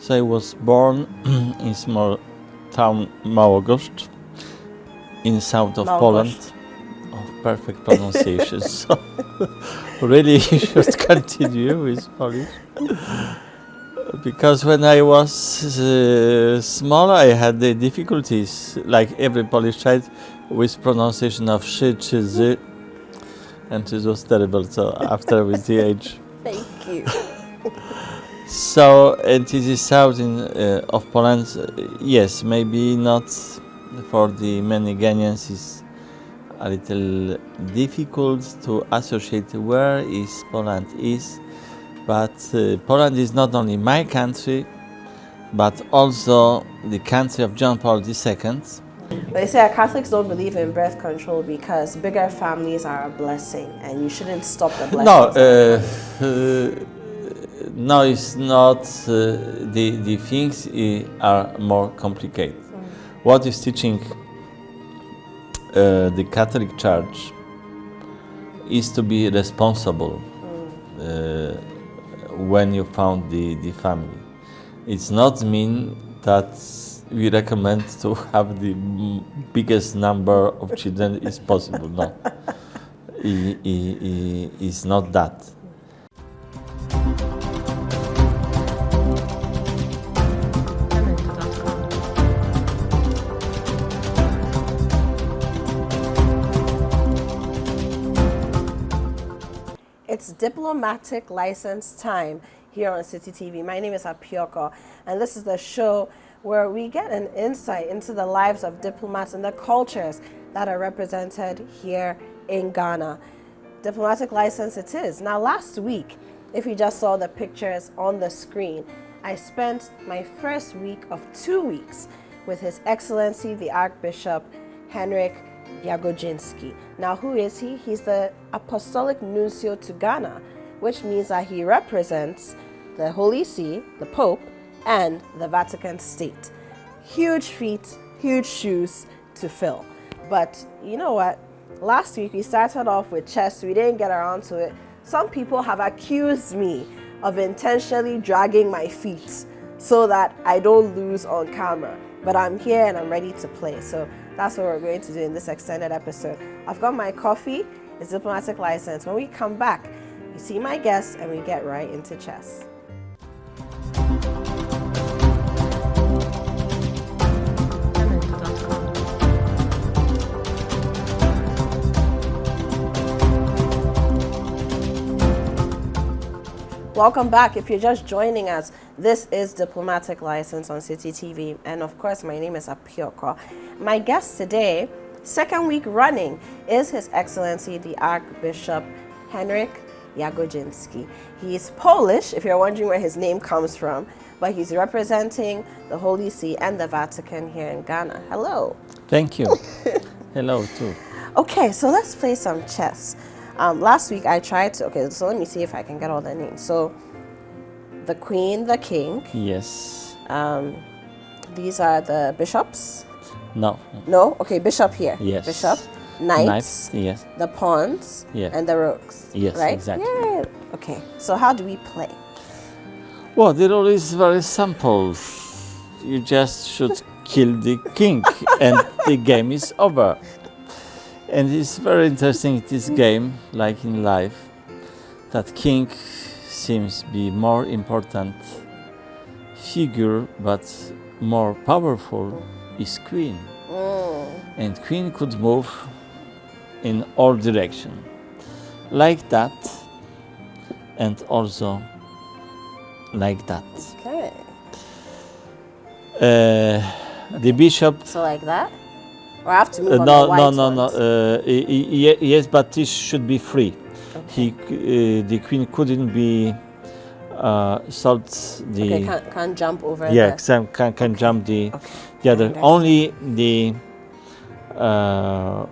So I was born in small town Małgorzata in south of Poland. Oh, perfect pronunciation. So really you should continue with Polish. Because when I was small, I had the difficulties, like every Polish child, with pronunciation of sh, czy, z, and it was terrible. So after with the age. Thank you. So and it is south of Poland. Yes, maybe not for the many Ghanaians. It's a little difficult to associate where is Poland is. But Poland is not only my country, but also the country of John Paul II. They say Catholics don't believe in birth control because bigger families are a blessing, and you shouldn't stop the blessings. No, it's not. The things are more complicated. What is teaching the Catholic Church is to be responsible. When you found the family. It's not mean that we recommend to have the biggest number of children is possible. No, it's not that. It's diplomatic license time here on City TV. My name is Apostolic, and this is the show where we get an insight into the lives of diplomats and the cultures that are represented here in Ghana. Diplomatic license it is. Now, last week, if you just saw the pictures on the screen, I spent my first week of 2 weeks with His Excellency the Archbishop Henryk Jagodziński. Now, who is he? He's the Apostolic Nuncio to Ghana, which means that he represents the Holy See, the Pope, and the Vatican State. Huge feet, huge shoes to fill. But you know what? Last week we started off with chess. We didn't get around to it. Some people have accused me of intentionally dragging my feet so that I don't lose on camera. But I'm here and I'm ready to play. So that's what we're going to do in this extended episode. I've got my coffee, it's diplomatic license. When we come back, you see my guests and we get right into chess. Welcome back. If you're just joining us, this is Diplomatic License on City TV. And of course, my name is Apostolic. My guest today, second week running, is His Excellency the Archbishop Henryk Jagodziński. He's Polish, if you're wondering where his name comes from, but he's representing the Holy See and the Vatican here in Ghana. Hello. Thank you. Hello, too. Okay, so let's play some chess. Last week I tried to, okay, so let me see if I can get all the names. So, the Queen, the King. Yes. These are the bishops. No. No? Okay, bishop here. Yes. Bishop. Knights. Yes. The pawns. Yes. And the rooks. Yes, right? exactly. Yeah. Okay, so how do we play? Well, the rule is very simple. You just should kill the king and the game is over. And it's very interesting, this game, like in life, that king seems to be more important figure, but more powerful is queen. And queen could move in all directions, like that, and also like that. Okay. The bishop. So like that? Or I have to move on no, the white no. ones? Yes, but this should be free. Okay. The queen couldn't be sold the. Okay, can't jump over. Yeah, can jump the other. Understand. Only the. The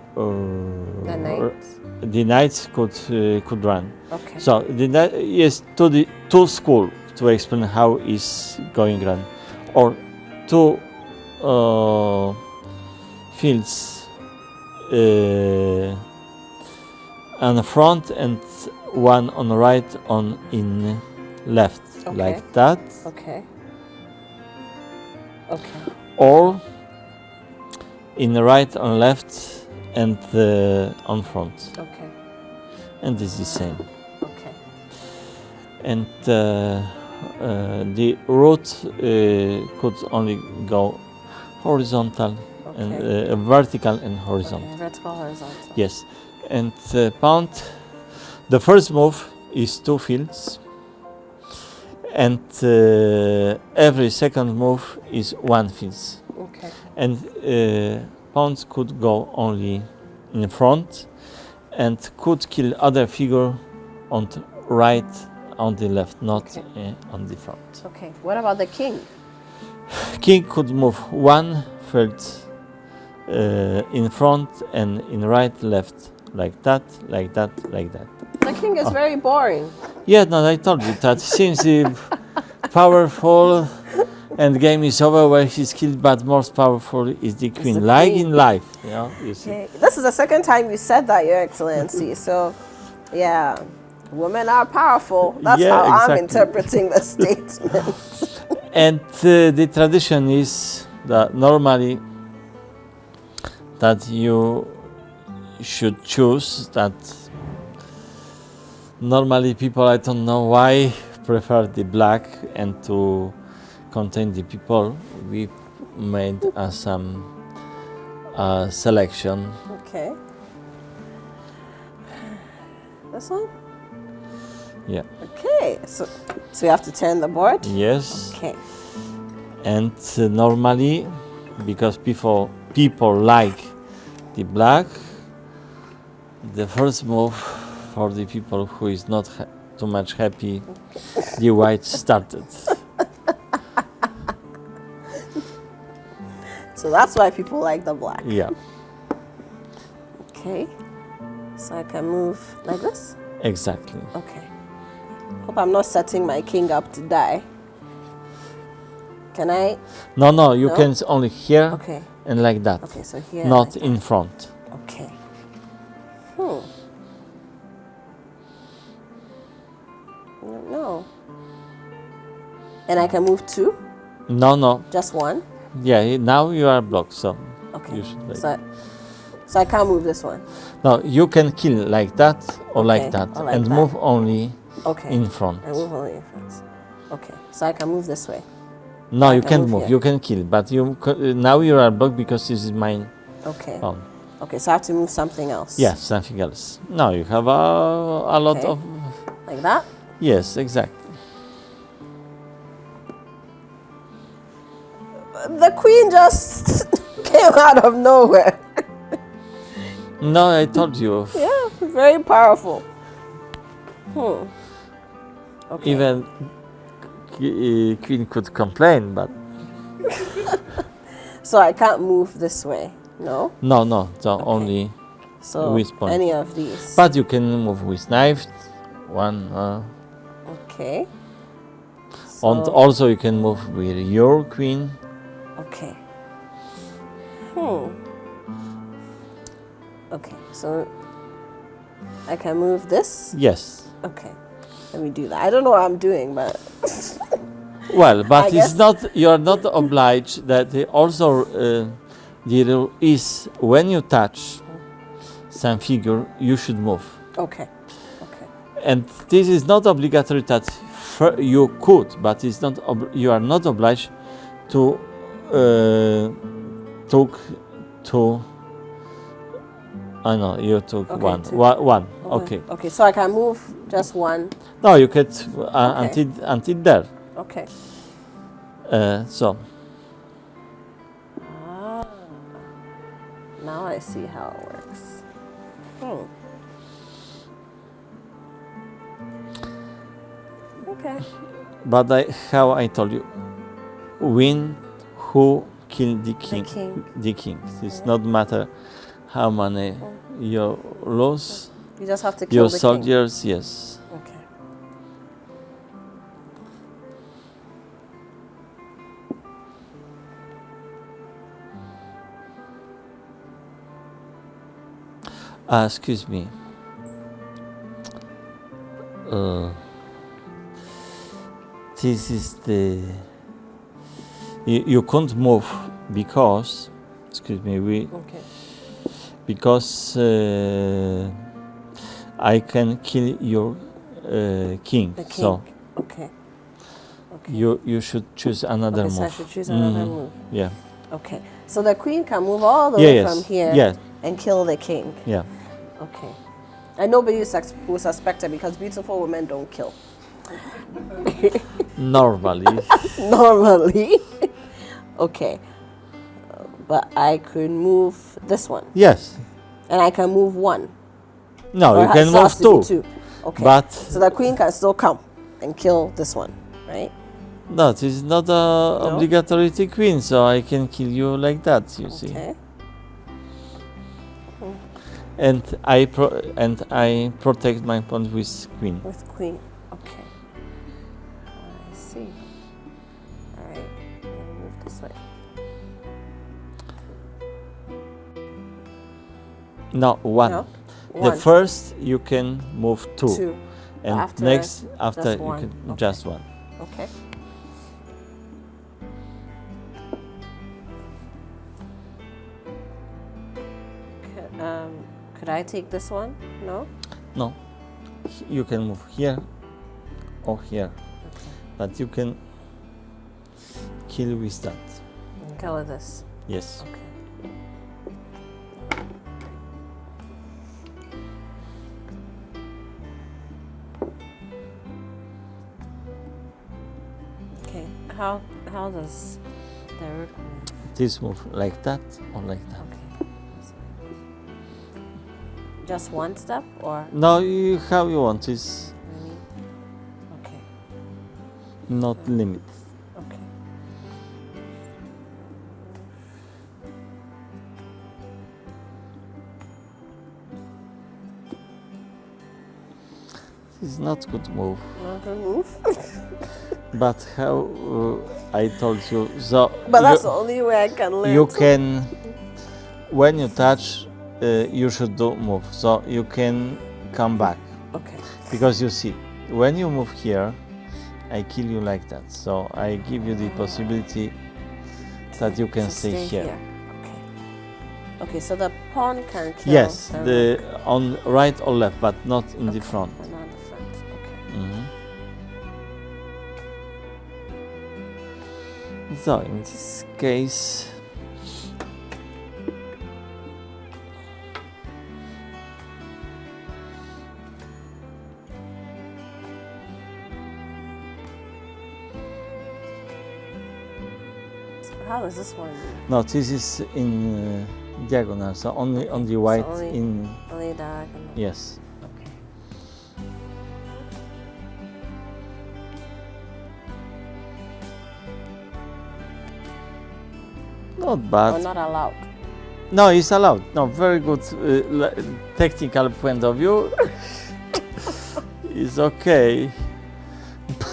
knights. The knights could run. Okay. So yes, to school to explain how is going run, or two fields on the front and one on the right, on in left, Okay. like that. Okay. Okay. or in right and left and on front. Okay. And this is the same. Okay. And the root could only go horizontal and vertical and horizontal. Okay. Vertical, horizontal. Yes. And pound, the first move is 2 fields. And every second move is 1 field. Okay. And pawns could go only in front and could kill other figure on the right, on the left, not on the front. Okay. What about the king? King could move 1 field in front and in right, left, like that, like that, like that. The king is very boring. Yeah, no, I told you that seems powerful and game is over where he's killed, but most powerful is the queen, the like queen. in life, you know, you see. Okay. This is the second time you said that, Your Excellency. So, yeah, women are powerful. That's Yeah, how I'm exactly. interpreting the statement. And the tradition is that normally that you should choose that. Normally people, I don't know why, prefer the black, and to contain the people we made some selection. Okay. This one? Yeah. Okay. So you have to turn the board? Yes. Okay. And normally, because people like the black, the first move for the people who is not too much happy, the white started. So that's why people like the black. Yeah, Okay. So I can move like this? exactly. Okay. Hope I'm not setting my king up to die. Can I? No, you No? can only here Okay. and like that, Okay, so here. not like in front. that. Okay. No. And I can move 2? No. Just 1? Yeah, now you are blocked, so Okay. you should wait. So I can't move this one. No, you can kill like that or Okay, like that, or like and that. move only Okay. in front. I move only in front. Okay. So I can move this way. No, I you can can't move move. here. You can kill, but now you are blocked because this is mine. Okay. Pawn. Okay, so I have to move something else. Yes, something else. Now you have a lot Okay. of. Like that? Yes, exactly. The queen just came out of nowhere. No, I told you. Yeah, very powerful. Okay. Even queen could complain, but So I can't move this way. No. no, so only. So With pawn. any of these. But you can move with knife, one, Okay. and So- also you can move with your queen. Okay. Okay, so I can move this. Yes. Okay. Let me do that. I don't know what I'm doing, but Well, but I it's guess- not. You are not obliged. That also the rule is when you touch some figure, you should move. okay. Okay. And this is not obligatory that you could, but it's not. You are not obliged to took two. I know you took Okay, one. two. One. Okay. Okay, so I can move just one. No, you could Okay. until there. Okay. So Now I see how it works. Okay. but how I told you, win who killed the king. king. The king. It's not matter how many you lose. You just have to kill Your the soldiers, yes. king. Okay. Excuse me. This is You can't move because, excuse me, Okay. because I can kill your king. The king. So Okay. Okay. you should choose another Okay, move. so I should choose another move. Yeah. Okay. So the queen can move all the way Yes. from here Yeah. and kill the king. Yeah. Okay. And nobody will suspect it because beautiful women don't kill. Normally. Normally. Okay. But I could move this one. Yes. And I can move one. No, Or you it can still move has to be two. Okay. But so the queen can still come and kill this one, right? no, this is not obligatory to queen, so I can kill you like that. You see. Okay. And I protect my pawn with queen. With queen. Okay. I see. All right. I'm gonna move this way. No, one. No? The One. first you can move two. Two. And After, next after just you one. can Okay. just one. Okay. Could I take this one? No? No. You can move here or here. But you can kill with that. And kill with this. Yes. Okay. Okay. How does the rook move? This move like that or like that. Okay. Just one step or No, how you want. It's many? Okay. not limit. Okay. It's not good move. Not a move. But how I told you, so But that's the only way I can learn. you to- can, when you touch, you should do move. So you can come back. Okay. Because you see, when you move here, I kill you like that. So I give you the possibility that you can To stay here. Okay. Okay, so the pawn can kill Yes, the the rook, on right or left, but not in the front. but not the front. Okay. Mhm. So in this case, So how does this one do? no, this is in diagonal, so only on the white only- in Only diagonal. yes. Okay. Not bad. Or not allowed. No, it's allowed. No, very good technical point of view. It's okay.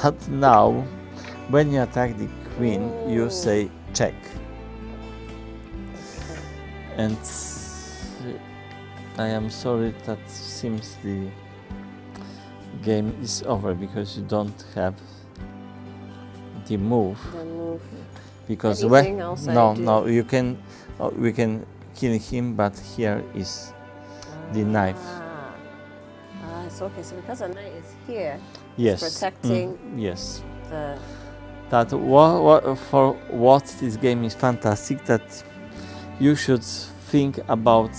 But now, when you attack the queen, you say check. And I am sorry that seems the game is over because you don't have the move. Then move. Because Anything else I no, do? no, you can, we can kill him, but here is the knife. It's okay. So because the knight is here, Yes. protecting yes. the. That for what this game is fantastic, that you should think about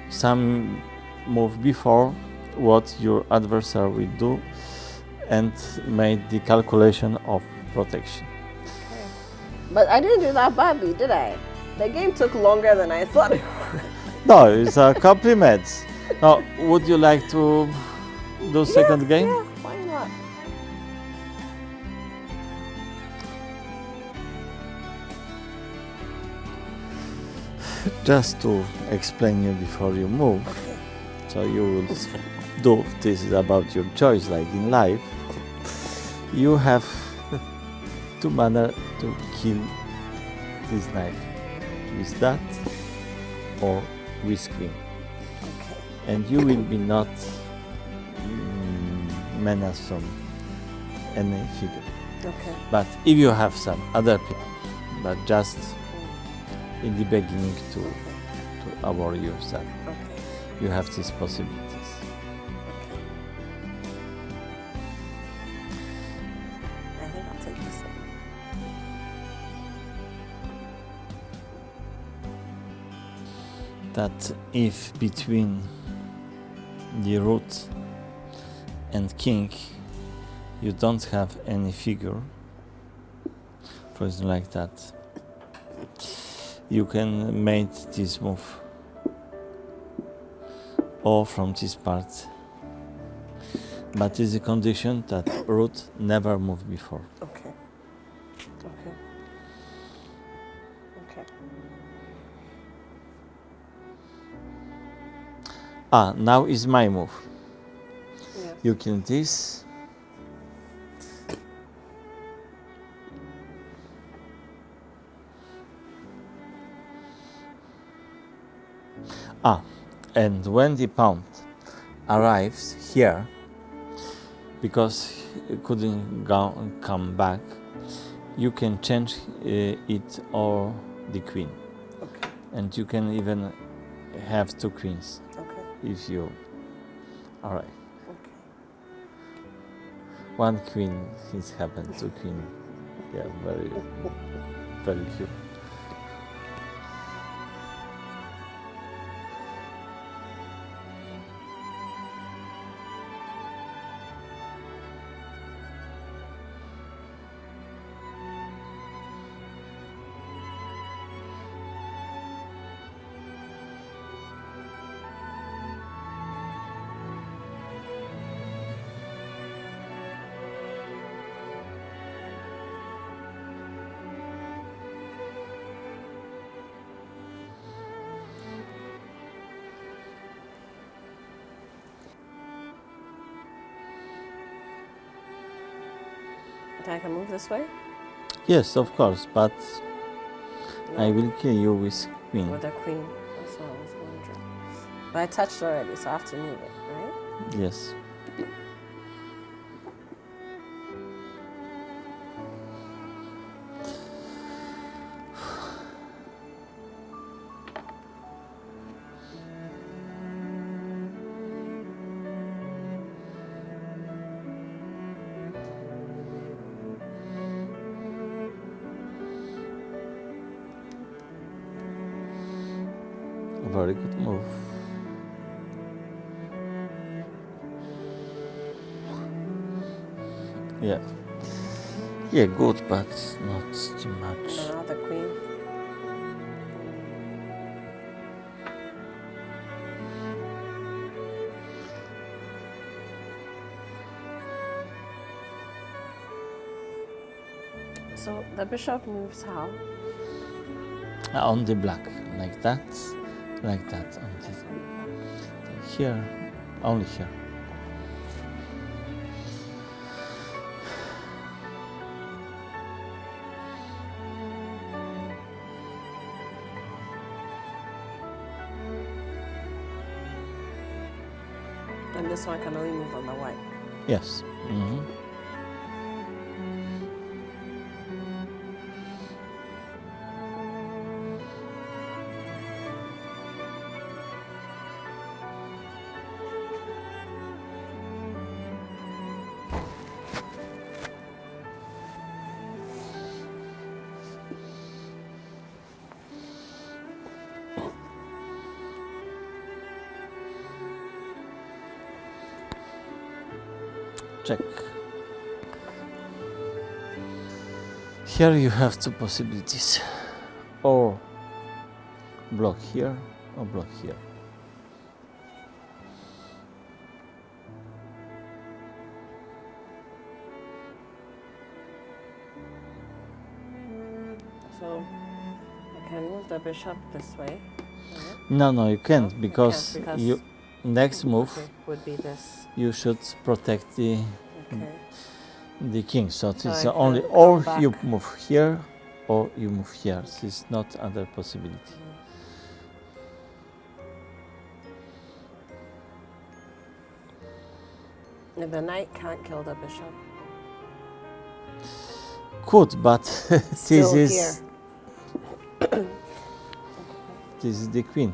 some move before what your adversary will do and make the calculation of protection. But I didn't do that badly, did I? The game took longer than I thought it would. No, it's a compliment. Now, would you like to do second game? Yeah, why not? Just to explain you before you move, so you will do this is about your choice, like in life. You have two manner to kill this knife, with that or with queen, and you will be not menaced from any figure. Okay. But if you have some other people, but just in the beginning to aware yourself, you have these possibilities. I think I'll take this one. That if between the root and king you don't have any figure, for example like that, you can make this move or from this part, but is a condition that root never moved before. Okay. Okay. Okay. Now is my move. Yes. You kill this. And when the pawn arrives here, because it couldn't come back, you can change it or the queen. Okay. And you can even have two queens. Okay. If you, all right. Okay. One queen is happened, two queen. Yeah, very, very cute. I can move this way? Yes, of course, but No. I will kill you with queen. With a queen. That's what I was wondering. But I touched already, so I have to move it, right? Yes. Very good move. Yeah. Yeah, good, but not too much. Now the queen. So the bishop moves how? On the black, like that, on this. Here, only here. And this one can only move on the white. Yes. Mm-hmm. Check. Here you have two possibilities, or block here or block here. So I can move the bishop this way. No, you can't, No, I because, can't, because you next move okay, would be this. you should protect the king. So So it's I only can or come you back. move here or you move here. This is not other possibility. And the knight can't kill the bishop. Could, but this Still is here. this is the queen.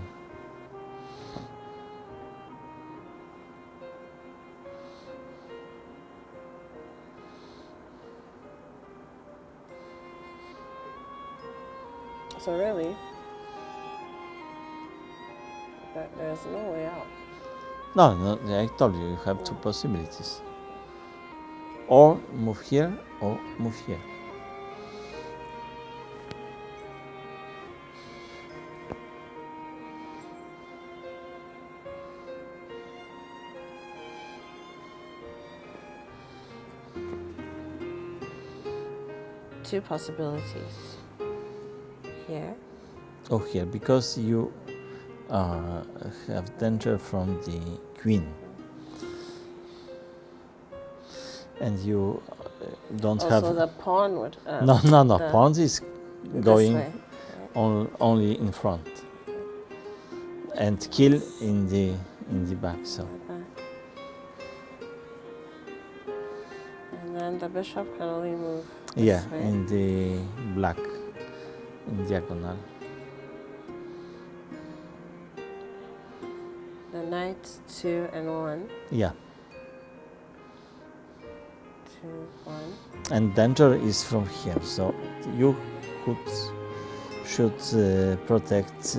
So really, there's no way out. No, I told you, you have two possibilities. Or move here, or move here. Two possibilities. Here. Oh, here, because you have danger from the queen. And you don't have... So the pawn would... No, pawn is going way, only in front. And kill in the back, so... Okay. And then the bishop can only move this Yeah, way. in the black, in diagonal. The knight, 2 and 1. Yeah, 2, 1. and danger is from here, so you should protect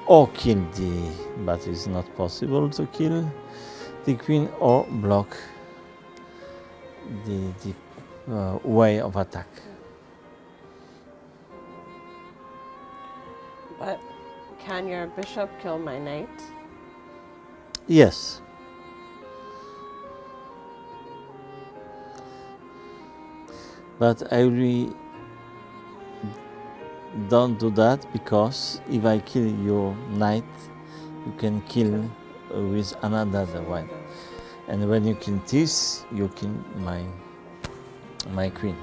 or kill the, but it's not possible to kill the queen or block the way of attack. But can your bishop kill my knight? Yes. But I really don't do that, because if I kill your knight, you can kill with another one. And when you kill this, you kill my queen.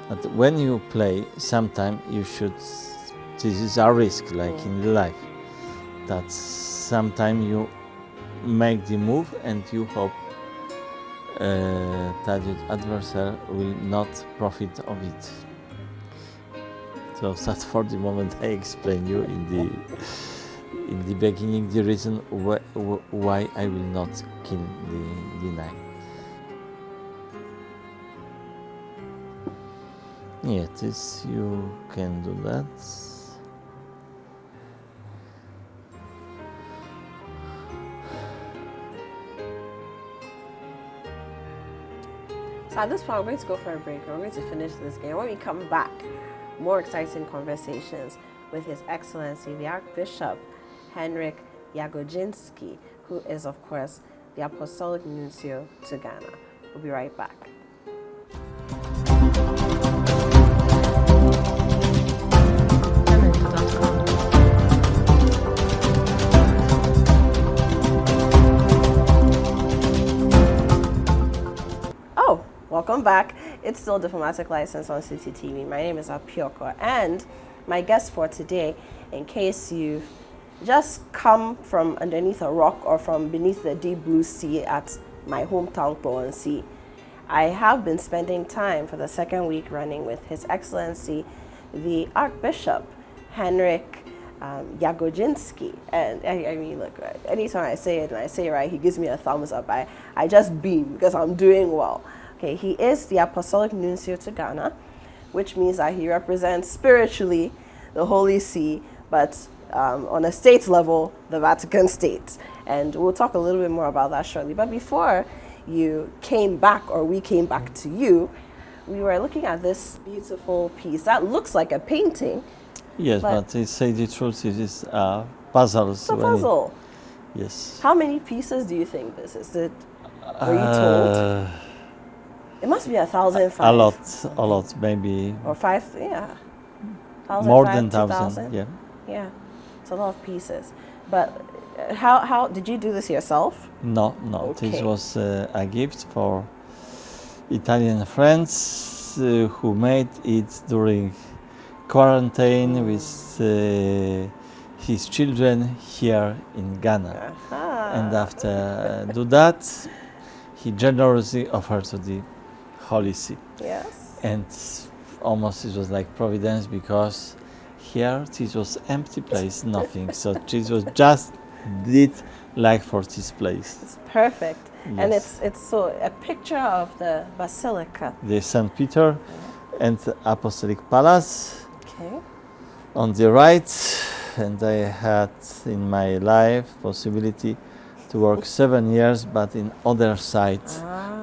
But when you play, sometimes you should, this is a risk, like in life, that sometimes you make the move and you hope that your adversary will not profit of it. So that's for the moment I explain you in the beginning the reason why I will not kill the knight. Yeah, this you can do that. So at this point, we're going to go for a break. We're going to finish this game. When we come back, more exciting conversations with His Excellency, the Archbishop Henryk Jagodziński, who is, of course, the Apostolic Nuncio to Ghana. We'll be right back. Welcome back. It's still Diplomatic License on CCTV. My name is Apostolic, and my guest for today, in case you've just come from underneath a rock or from beneath the deep blue sea at my hometown, Sea, I have been spending time for the second week running with His Excellency, the Archbishop Henryk Jagodziński. And I mean, look, anytime I say it and I say it right, he gives me a thumbs up. I just beam because I'm doing well. Okay, he is the Apostolic Nuncio to Ghana, which means that he represents spiritually the Holy See, but on a state level, the Vatican State. And we'll talk a little bit more about that shortly. But before you came back, or we came back to you, we were looking at this beautiful piece that looks like a painting. Yes, but to say the truth, it is puzzles. It's a puzzle. Yes. How many pieces do you think this is? Were you told? It must be 1,005. A lot, maybe. Or 5, yeah. More than 1,000, yeah. Yeah, it's a lot of pieces. But how did you do this yourself? No. Okay. This was a gift for Italian friends who made it during quarantine with his children here in Ghana. Aha. And after do that, he generously offered to the Holy See. Yes. And almost it was like providence, because here this was empty place, nothing. So Jesus just did like for this place. It's perfect. And Yes. it's so a picture of the basilica. The St. Peter and the Apostolic Palace Okay. on the right. And I had in my life possibility to work 7 years, but in other side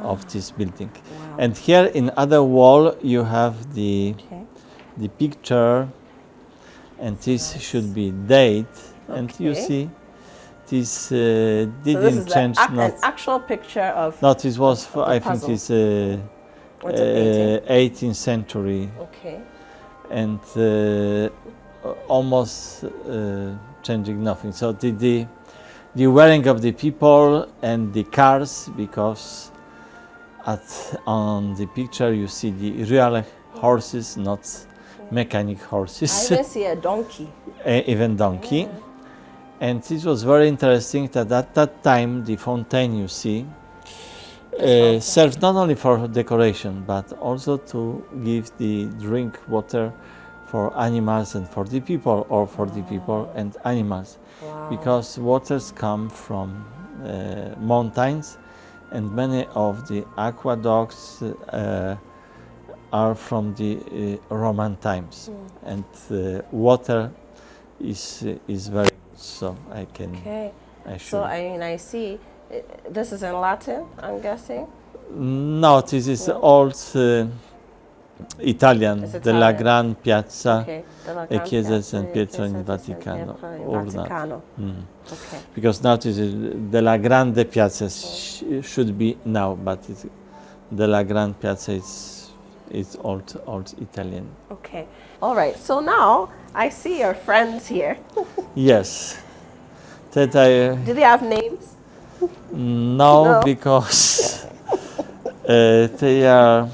of this building. Wow. And here in other wall you have the Okay. picture, and this should be date. And you Okay. see, this So this didn't is change. an actual picture of. No, this was of the I think puzzle. it's What's it, 18th century, Okay. and almost changing nothing. So the wearing of the people and the cars, because on the picture you see the real horses, not mechanic I horses, even see a donkey. even donkey. And it was very interesting that at that time the fountain you see served not only for decoration, but also to give the drink water for animals and for the people, or for the people and animals. Wow. Because waters come from mountains, and many of the aqueducts are from the Roman times, and water is very good. So I can Okay. assure. So I see. This is in Latin, I'm guessing. No, this is old Italian, It's della Italian. Gran Piazza Okay. Della e Gran Chiesa Piazza San e Pietro in Chiesa di San Vaticano. Pietro in Ornate. Vaticano. Mm. Okay. Because now this is della Grande Piazza should be now, but della Gran Piazza is old Italian. Okay. All right. So now I see your friends here. Yes. That I Do they have names? no, No. because they are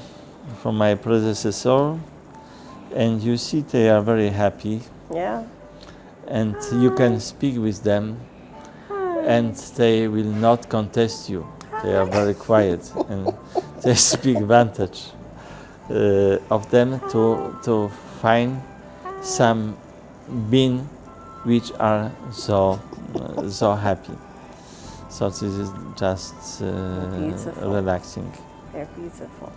from my predecessor, and you see they are very happy, Yeah. and you can speak with them, and they will not contest you. They are very quiet, and they speak advantage of them to find some being which are so happy. So this is just Beautiful. relaxing. They're beautiful.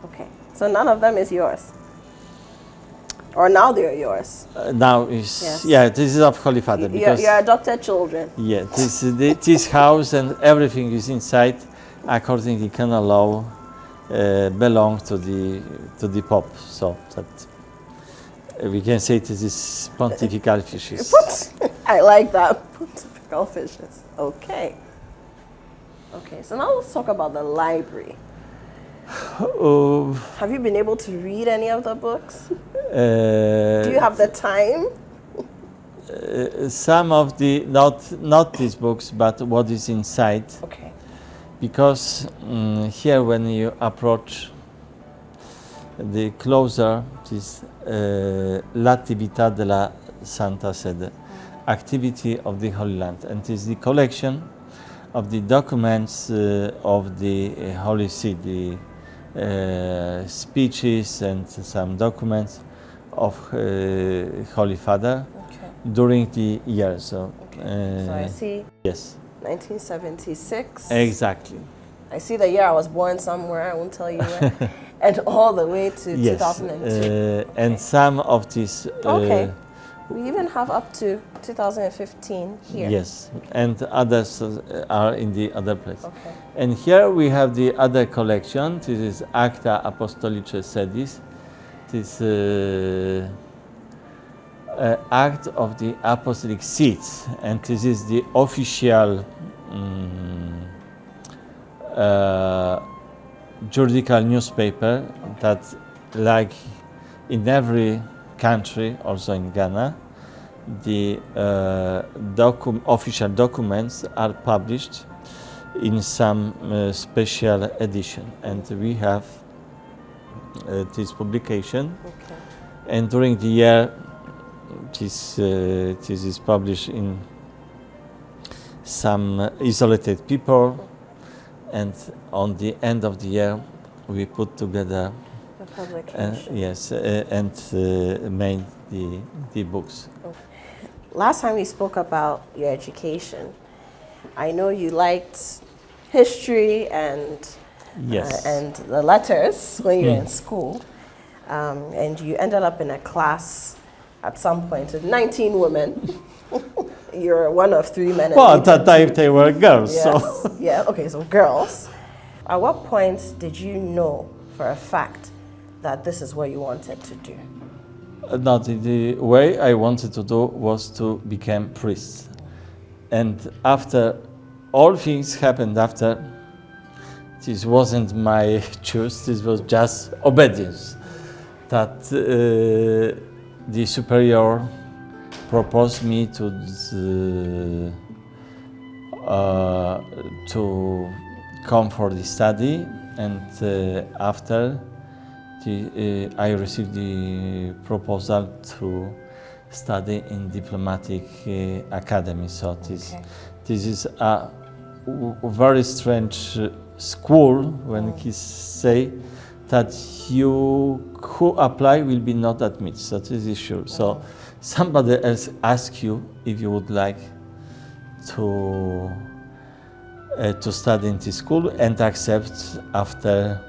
Okay. So none of them is yours. Or now they're yours. Now is Yes. yeah, this is of Holy Father, because Your adopted children. yeah, this house and everything is inside, according to canon law, belong to the Pope. So that we can say this is pontifical fishes. I like that. Pontifical fishes. Okay. Okay, so now let's talk about the library. Have you been able to read any of the books? Do you have the time? Some of the not these books, but what is inside, Okay. because here when you approach the closer, this l'attività della Santa Sede, activity of the Holy Land, and it is the collection of the documents of the Holy See, the speeches and some documents of Holy Father during the year. So, So I see yes, 1976. exactly. I see the year I was born somewhere, I won't tell you where. And all the way to Yes, 2002. and some of these. Okay. We even have up to 2015 here. Yes, and others are in the other place. Okay. And here we have the other collection. This is Acta Apostolice Sedis. This act of the Apostolic Seats, and this is the official juridical newspaper that, like in every country, also in Ghana, the official documents are published in some special edition, and we have this publication. Okay. And during the year, this is published in some isolated people, and on the end of the year we put together The publication. and made the books. Last time we spoke about your education, I know you liked history and Yes. and the letters when you were in school, and you ended up in a class at some point with 19 women. You're one of 3 men. Well, at that time they were girls, Yes. so Yeah. Okay. So girls. At what point did you know for a fact that this is what you wanted to do? no, the way I wanted to do was to become priest, and after all things happened after. This wasn't my choice. This was just obedience. That the superior proposed me to come for the study, and after I received the proposal to study in diplomatic academy. So this is a very strange school when he say that you who apply will be not admitted. So this is sure. So somebody else asks you if you would like to study in this school and accept after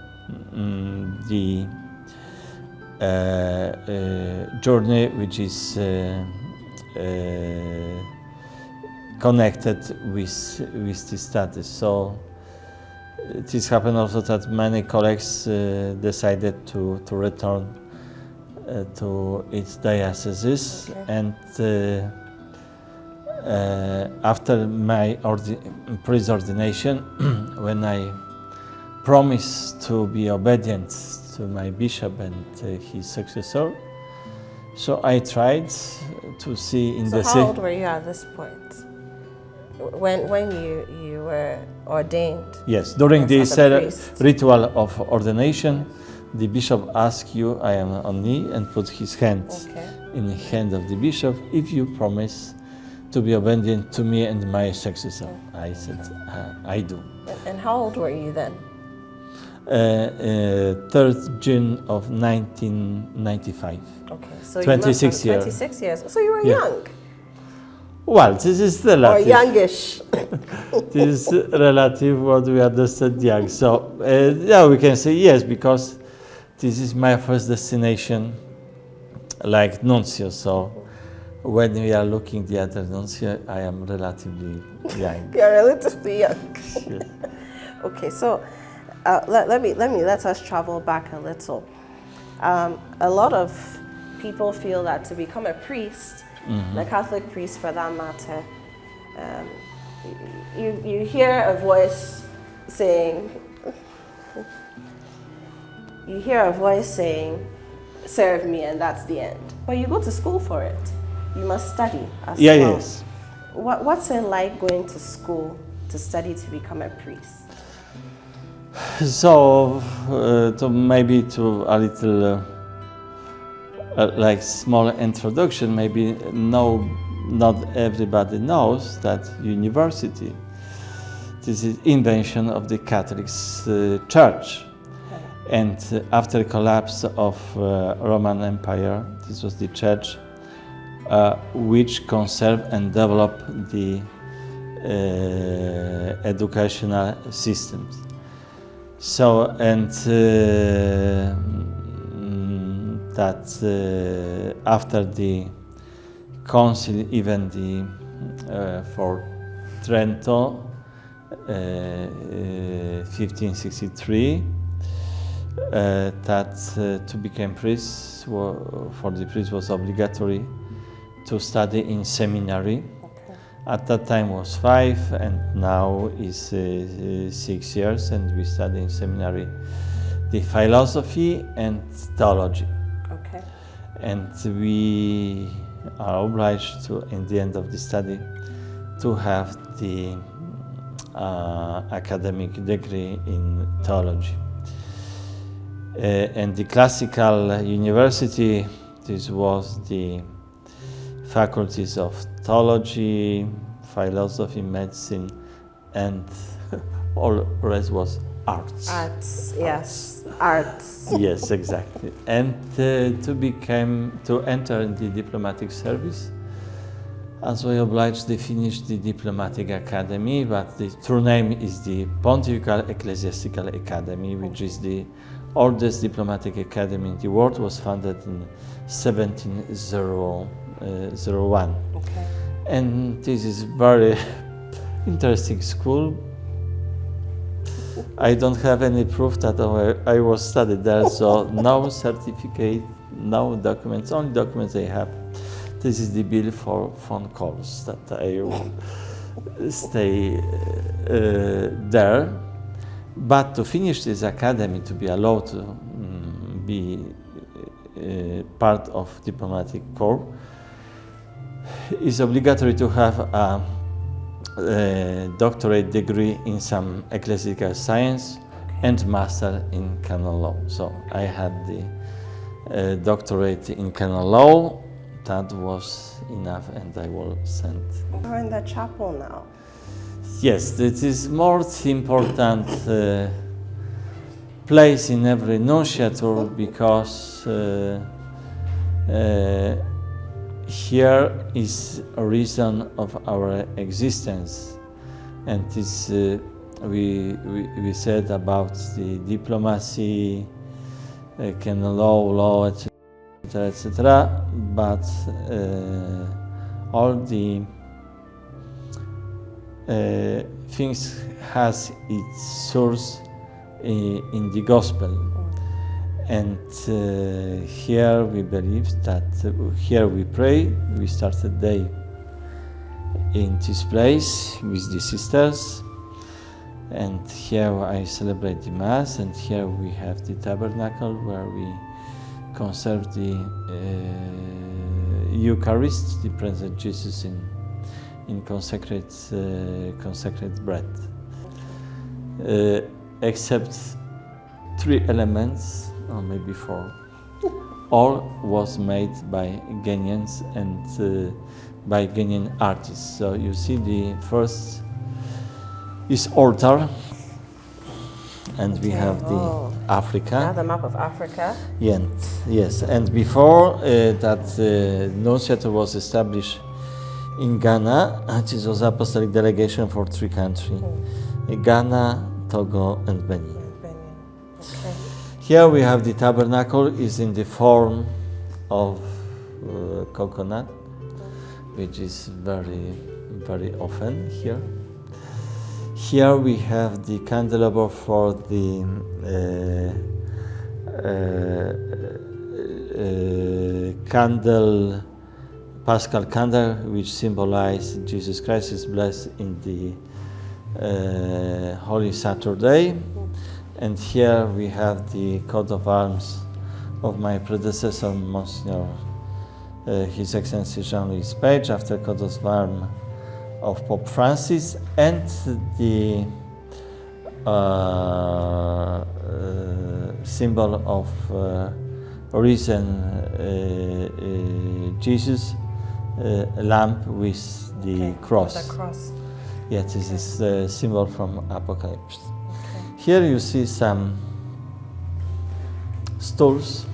the journey which is connected with the studies. So this happened also that many colleagues decided to return to its dioceses, and after my priest ordination, when I promised to be obedient to my bishop and his successor, so I tried to see in the. So how old were you at this point? When you were ordained? Yes, during the as a priest? ritual of ordination, the bishop asks you, I am on knee, and put his hand in the hand of the bishop, if you promise to be obedient to me and my successor. I said, I do. And how old were you then? 3rd June of 1995. Okay, so 26 you years. 26 years. So you were Yeah. young. Well, this is Or relative. youngish. This is relative what we understand young. So, yeah, we can say yes, because this is my first destination, like Nuncio. So, when we are looking the other Nuncio, I am relatively young. You're relatively young. Yes. Okay, so let us travel back a little. A lot of people feel that to become a priest, a Catholic priest for that matter, you hear a voice saying, serve me, and that's the end. But you go to school for it. You must study as well. Yes. What's it like going to school to study to become a priest? So, to maybe to a little like small introduction, maybe not everybody knows that university, this is invention of the Catholic Church. And after collapse of Roman Empire, this was the church which conserved and developed the educational systems. So, and that after the council, even the for Trento, 1563, that to become priest for the priest was obligatory to study in seminary. Okay. At that time was 5, and now is 6 years, and we study in seminary the philosophy and theology. Okay. And we are obliged to, in the end of the study, to have the academic degree in theology. And the classical university, this was the faculties of theology, philosophy, medicine, and all the rest was arts. Arts, yes, arts. Yes, exactly. And to enter in the diplomatic service, as we obliged to finish the diplomatic academy, but the true name is the Pontifical Ecclesiastical Academy, which is the oldest diplomatic academy in the world. Was founded in 1701. Okay. And this is very interesting school. I don't have any proof that I was studied there, so no certificate, no documents, only documents I have. This is the bill for phone calls that I will stay there. But to finish this academy, to be allowed to be part of diplomatic corps, is obligatory to have a doctorate degree in some ecclesiastical science and master in canon law. So I had the doctorate in canon law. That was enough, and I was sent. We're in the chapel now. Yes, it is most important place in every nunciature, because here is a reason of our existence, and this we said about the diplomacy, canon law, etc., etc. But all the things has its source in the gospel. And here we believe that, here we pray, we start the day in this place with the sisters, and here I celebrate the Mass, and here we have the tabernacle where we conserve the Eucharist, the presence of Jesus in consecrated bread. Except 3 elements, or maybe 4. All was made by Ghanaians and by Ghanaian artists. So you see, the first is altar, and we have the Africa. Now the map of Africa. Yes, and before that Nuncio was established in Ghana, it was Apostolic delegation for 3 countries: Ghana, Togo, and Benin. Okay. Here we have the tabernacle is in the form of coconut, which is very, very often here. Here we have the candelabra for the Paschal candle, which symbolizes Jesus Christ is blessed in the Holy Saturday. And here we have the coat of arms of my predecessor, Monsignor, His Excellency Jean-Louis Page, after coat of arms of Pope Francis, and the symbol of risen Jesus, lamp with the cross. With the cross. Yes, this is the symbol from Apocalypse. Here you see some stools,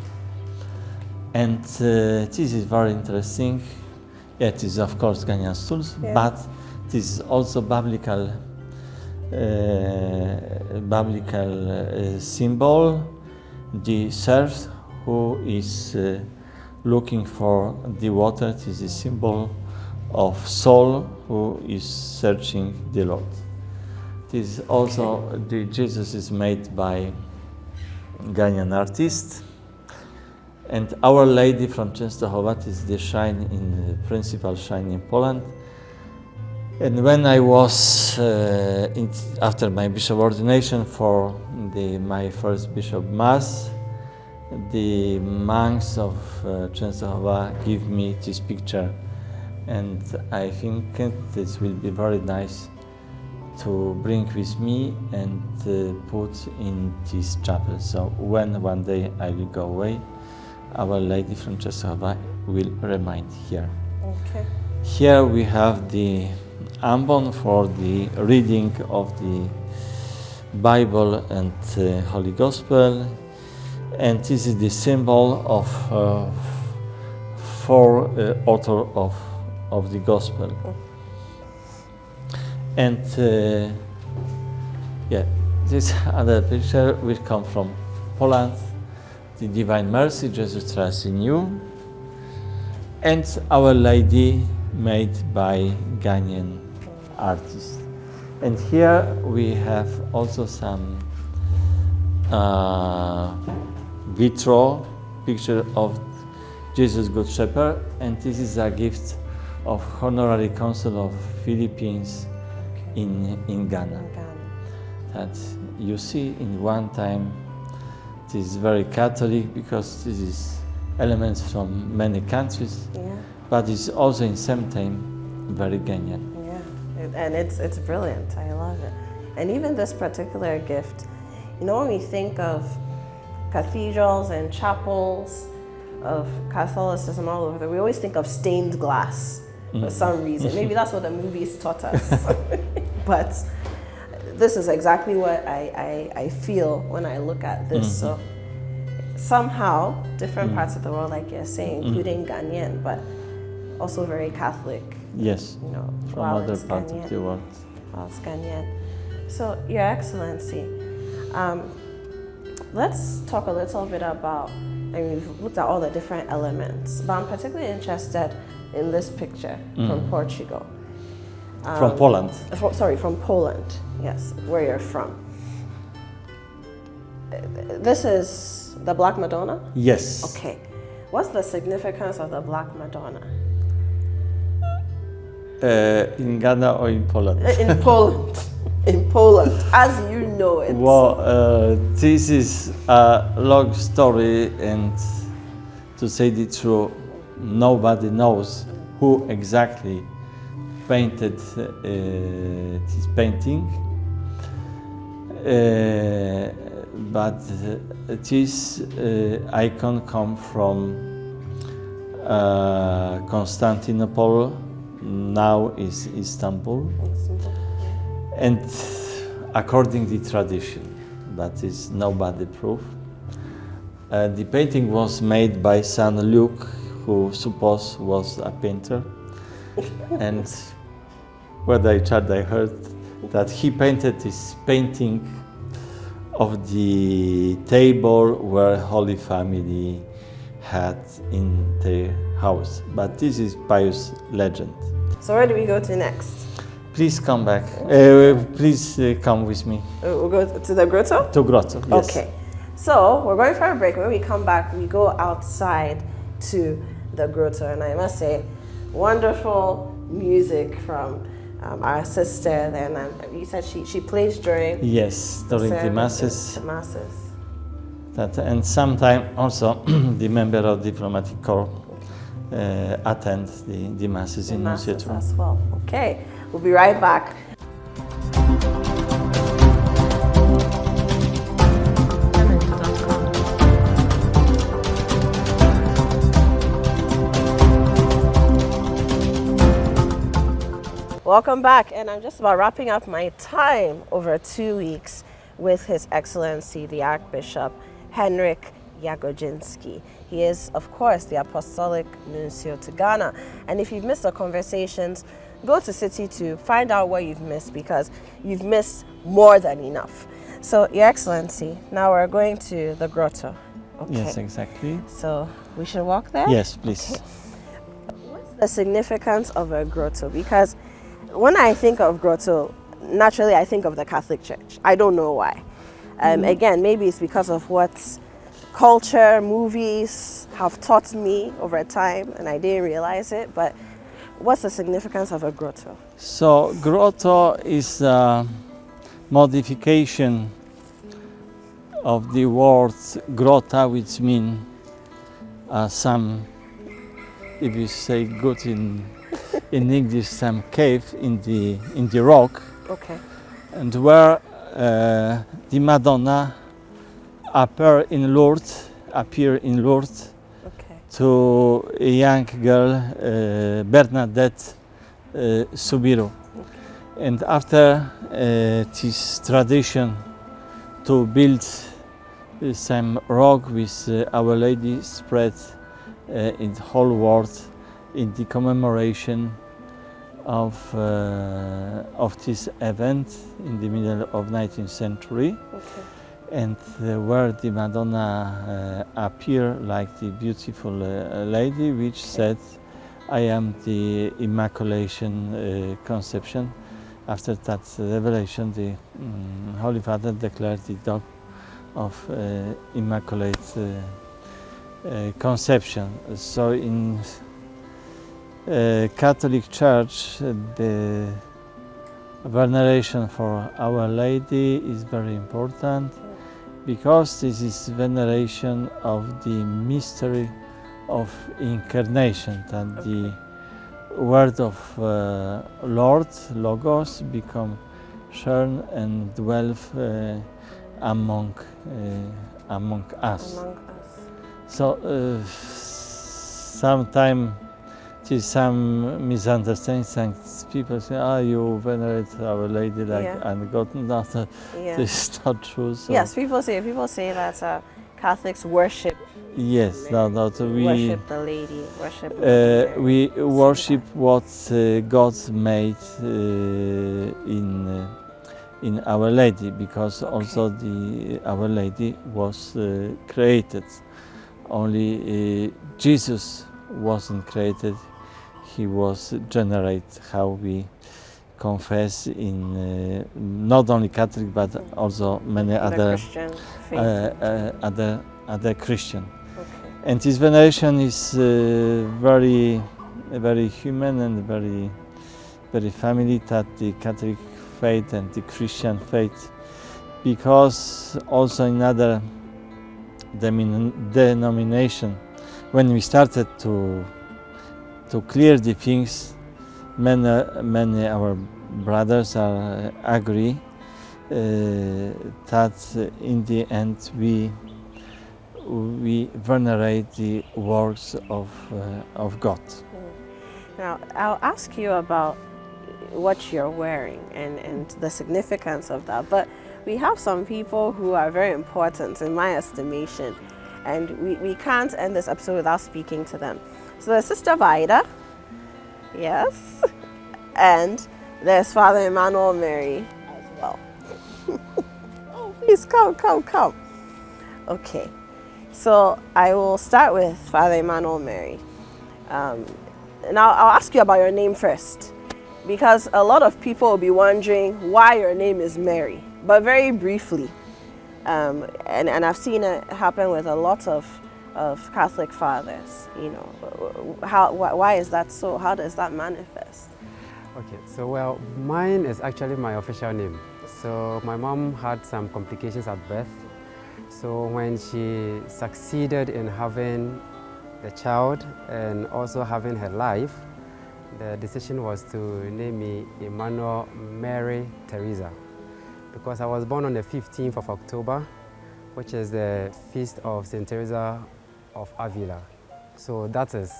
and this is very interesting. It is of course Ghanaian stools, but this is also biblical symbol. The serf who is looking for the water, this is a symbol of soul who is searching the Lord. This is also, the Jesus is made by Ghanaian artist, and Our Lady from Częstochowa is the principal shrine in Poland. And when I was after my bishop ordination for my first bishop mass, the monks of Częstochowa give me this picture, and I think this will be very nice to bring with me and put in this chapel. So when one day I will go away, Our Lady from Częstochowa will remain here. Okay. Here we have the ambon for the reading of the Bible and Holy Gospel, and this is the symbol of four author of the Gospel. And this other picture will come from Poland, the Divine Mercy, Jesus Trusts in You, and Our Lady, made by Ghanaian artists. And here we have also some vitro picture of Jesus Good Shepherd, and this is a gift of Honorary Consul of Philippines in Ghana. That you see in one time, this is very Catholic because this is elements from many countries, but it's also in same time very Ghanaian. Yeah, and it's brilliant. I love it. And even this particular gift, you know, when we think of cathedrals and chapels of Catholicism all over, we always think of stained glass for some reason. Maybe that's what the movies taught us. But this is exactly what I feel when I look at this. So somehow, different parts of the world, like you're saying, including Ghanaian, but also very Catholic. Yes, you know, from other parts of the world. While it's Ghanaian. So, Your Excellency, let's talk a little bit about, we've looked at all the different elements, but I'm particularly interested in this picture from Portugal. From Poland. From Poland, yes, where you're from. This is the Black Madonna? Yes. Okay. What's the significance of the Black Madonna? In Ghana or in Poland? In Poland. In Poland, as you know it. Well, this is a long story, and to say the truth, nobody knows who exactly painted this painting. But this icon comes from Constantinople, now is Istanbul, and according to tradition, that is nobody proof. The painting was made by Saint Luke, who supposed was a painter, and when I heard that he painted this painting of the table where Holy Family had in their house. But this is pious legend. So where do we go to next? Please come back. Please come with me. We'll go to the grotto? To grotto, yes. Okay. So we're going for a break. When we come back, we go outside to the grotto. And I must say, wonderful music from our sister there. And you said she plays during? Yes, during the masses. The masses. And sometimes also the member of diplomatic corps attend the masses in Nuncio as well. Okay, we'll be right back. Welcome back, and I'm just about wrapping up my time over 2 weeks with His Excellency the Archbishop Henryk Jagodziński. He is, of course, the Apostolic Nuncio to Ghana. And if you've missed the conversations, go to City to find out what you've missed, because you've missed more than enough. So, Your Excellency, now we're going to the grotto. Okay. Yes, exactly. So, we should walk there? Yes, please. Okay. What's the significance of a grotto? Because when I think of grotto, naturally I think of the Catholic Church. I don't know why. Again, maybe it's because of what culture, movies have taught me over time, and I didn't realize it, but what's the significance of a grotto? So, grotto is a modification of the word grotta, which means some, if you say good in English, some cave in the rock. Okay. And where the Madonna appear in Lourdes Okay. to a young girl, Bernadette Subiru. And after this tradition to build some rock with Our Lady spread in the whole world in the commemoration of this event in the middle of 19th century. Okay. And where the Madonna appeared like the beautiful lady which said, I am the Immaculation Conception. After that revelation, the Holy Father declared the dogma of Immaculate Conception. So in Catholic Church, the veneration for Our Lady is very important because this is veneration of the mystery of incarnation, that the word of Lord, Logos, become shown and dwell among us. Among us. So sometimes there's some misunderstandings. People say, you venerate Our Lady like and God. No, this is not true. So. Yes, people say that Catholics worship. Yes, no, we worship the Lady, worship Mary. We worship what God made in Our Lady, because also the Our Lady was created. Only Jesus wasn't created; he was generated. How we confess in not only Catholic but also many other Christian faith. other Christian. Okay. And this veneration is very human and very family, that the Catholic faith and the Christian faith, because also in other denomination, when we started to clear the things, many our brothers are agree that in the end we venerate the works of God. Now, I'll ask you about what you're wearing and the significance of that, but we have some people who are very important in my estimation, and we can't end this episode without speaking to them. So there's Sister Vida, yes, and there's Father Emmanuel Mary as well. Oh, please come. Okay. So I will start with Father Emmanuel Mary. And I'll ask you about your name first, because a lot of people will be wondering why your name is Mary. But very briefly, and I've seen it happen with a lot of Catholic fathers. You know, why is that so? How does that manifest? Okay, so well, mine is actually my official name. So my mom had some complications at birth. So when she succeeded in having the child and also having her life, the decision was to name me Emmanuel Mary Teresa, because I was born on the 15th of October, which is the feast of Saint Teresa of Avila. So that is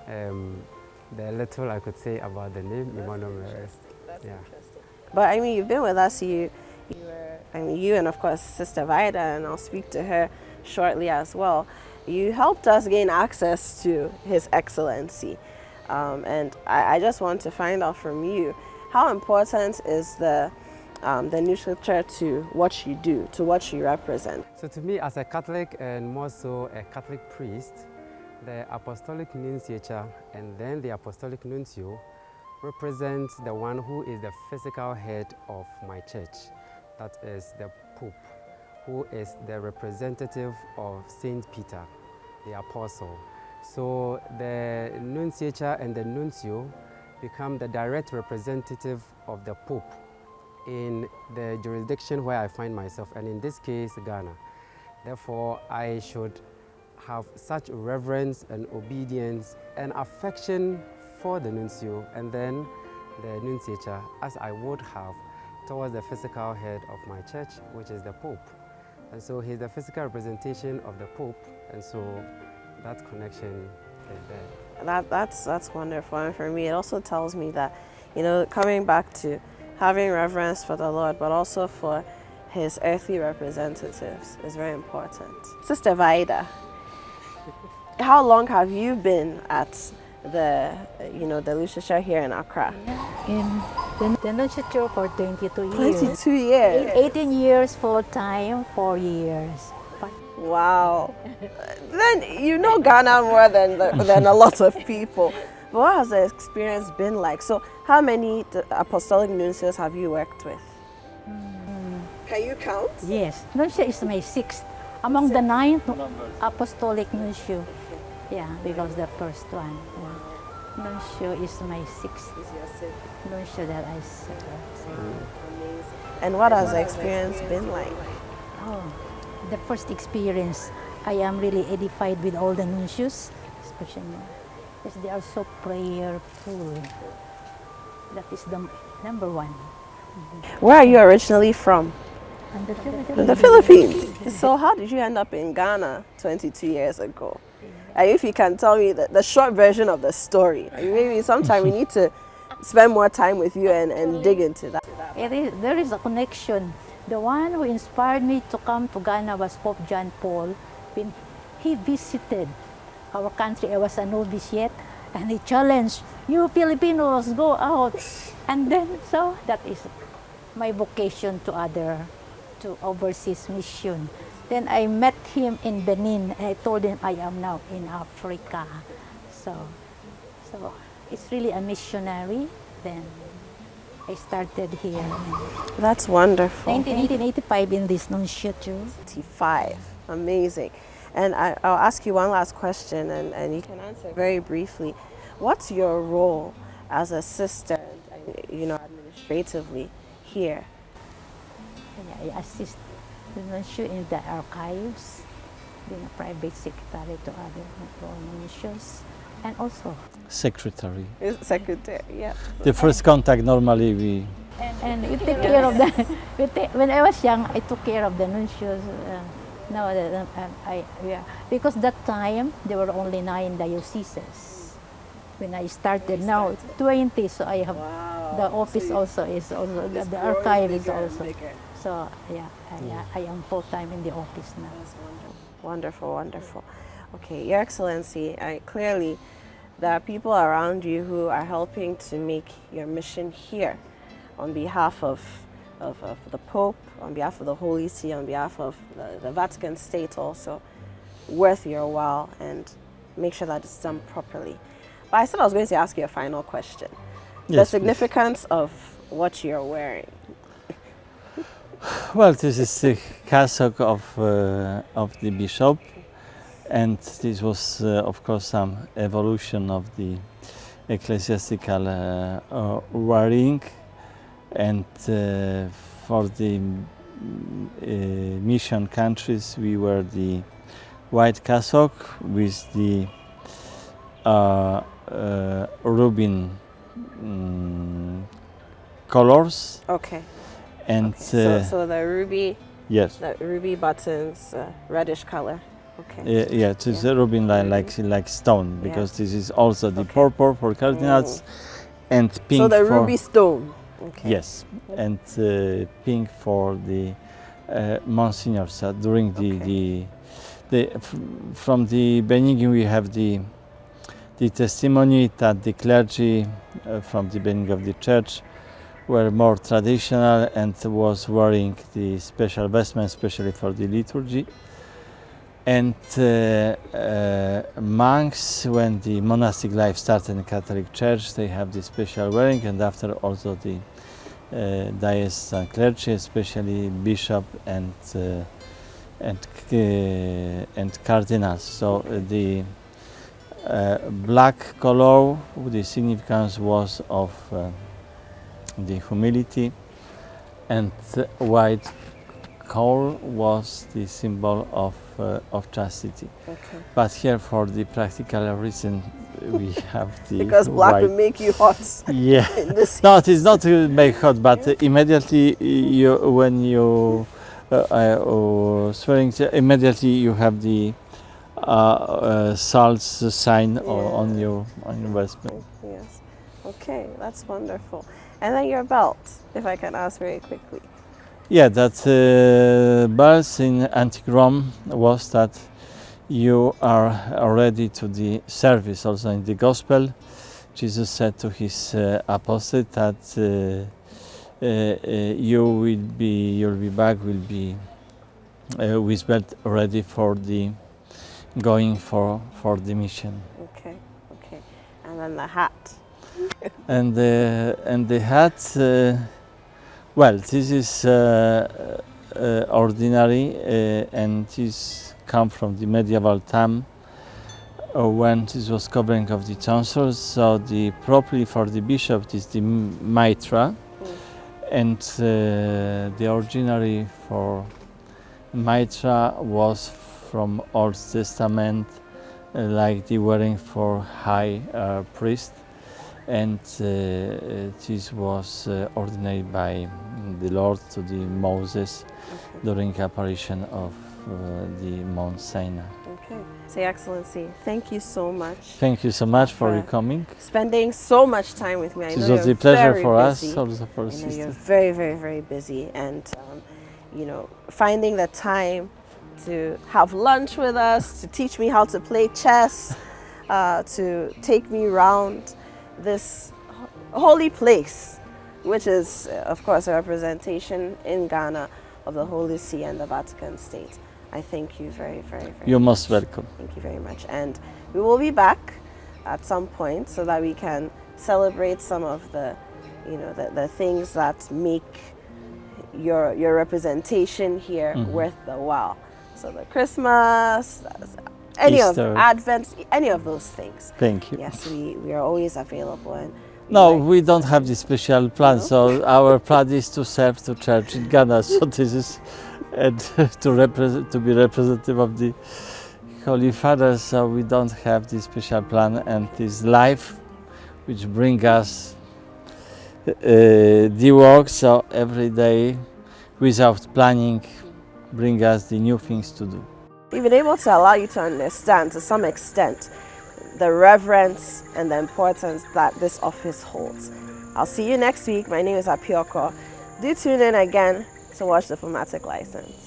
the little I could say about the name Emmanuel Mary. That's interesting. But I mean, you've been with us. You and of course Sister Vida, and I'll speak to her shortly as well. You helped us gain access to His Excellency, and I just want to find out from you, how important is the Nuncio to what you do, to what you represent? So to me, as a Catholic and more so a Catholic priest, the Apostolic Nuncio and then the Apostolic Nuncio represent the one who is the physical head of my church. That is the Pope, who is the representative of Saint Peter, the Apostle. So the Nunciature and the Nuncio become the direct representative of the Pope in the jurisdiction where I find myself, and in this case, Ghana. Therefore, I should have such reverence and obedience and affection for the Nuncio and then the Nunciature as I would have towards the physical head of my church, which is the Pope. And so he's the physical representation of the Pope, and so that connection Amen. That's wonderful. And for me, it also tells me that, coming back to having reverence for the Lord, but also for his earthly representatives is very important. Sister Vaida, how long have you been at the Luciature here in Accra? In the Nuncio for 22 years. 22 years. 18 years full time, 4 years. Wow. Then you know Ghana more than a lot of people. But what has the experience been like? So how many apostolic nuncios have you worked with? Can you count? Yes, Nuncio is my 6th. Among the 9 apostolic Nuncio. Yeah, because the first one. Yeah. Nuncio is my 6th Nuncio that I serve. Amazing. And what has the experience been like? Oh, the first experience, I am really edified with all the nuncios, especially because they are so prayerful. That is the number one. Where are you originally from? And The Philippines. So how did you end up in Ghana 22 years ago? And if you can tell me the short version of the story, maybe sometime we need to spend more time with you and dig into that. There is a connection. The one who inspired me to come to Ghana was Pope John Paul. When he visited our country, I was a novice yet, and he challenged, you Filipinos, go out. And then, so that is my vocation to overseas mission. Then I met him in Benin, and I told him I am now in Africa. So it's really a missionary. Then I started here. That's wonderful. 1985 in this Nuncio too. 85. Amazing. And I'll ask you one last question, and you can answer very briefly. What's your role as a sister, administratively here? I assist the Nuncio in the archives, being a private secretary to other nuncios, and also Secretary. Secretary, yeah. The first contact normally we. and we take care of the. When I was young, I took care of the nuncios. Now because that time there were only 9 dioceses. When I started, now 20, so I have the office the archive is also. So yeah, I am full time in the office now. Wonderful, wonderful. Okay, Your Excellency, clearly there are people around you who are helping to make your mission here on behalf of the Pope, on behalf of the Holy See, on behalf of the Vatican State also, worth your while, and make sure that it's done properly. But I said I was going to ask you a final question. Yes, the significance of what you're wearing. Well, this is the cassock of the bishop, and this was, of course, some evolution of the ecclesiastical wearing, and for the mission countries, we wear the white cassock with the ruby colors. Okay. And so the ruby. Yes. The ruby buttons, reddish color. Okay. Yeah, it is a ruby like stone, because this is also the purple for cardinals, and pink. So the for, ruby stone. Okay. Yes, and pink for the Monsignor. So during from the beginning we have the testimony that the clergy from the beginning of the church were more traditional and was wearing the special vestments, especially for the liturgy. And monks, when the monastic life started in the Catholic Church, they have the special wearing, and after also the diocesan clergy, especially bishop and cardinals. So the black color, the significance was of the humility, and white color was the symbol of chastity. Okay. But here, for the practical reason, we have the because black white. will make you hot. Yeah. In this No, it is not to make hot, but immediately when you swearing, immediately you have the SALS sign on your vestment. Yes. Okay, that's wonderful. And then your belt, if I can ask very quickly. Yeah, that birth in antique Rome was that you are ready to the service. Also in the gospel, Jesus said to his apostle that your back will be with belt ready for the going for the mission. Okay, okay. And then the hat. And the hat. Well, this is ordinary, and this come from the medieval time when this was covering of the tonsils. So the properly for the bishop is the mitra, and the ordinary for mitra was from Old Testament, like the wearing for high priest. And this was ordained by the Lord to the Moses during apparition of the Mount Sinai. Okay. Say, Excellency, thank you so much. Thank you so much for your coming. Spending so much time with me. I It know was you're a pleasure very for busy. us, also for I know you're sisters. very, very, very busy, and you know, finding the time to have lunch with us, to teach me how to play chess, to take me around this holy place, which is, of course, a representation in Ghana of the Holy See and the Vatican State. I thank you very, very, very You're much. most welcome. Thank you very much. And we will be back at some point so that we can celebrate some of the, you know, the things that make your representation here worth the while. So the Christmas, any Easter. of Advent, any of those things. Thank you. Yes, we are always available. And No, we don't have the special plan. So our plan is to serve to church in Ghana. So this is and to be representative of the Holy Father. So we don't have this special plan, and this life, which bring us the work. So every day, without planning, bring us the new things to do. we've been able to allow you to understand to some extent the reverence and the importance that this office holds. I'll see you next week. My name is Apioko. Do tune in again to watch Diplomatic License.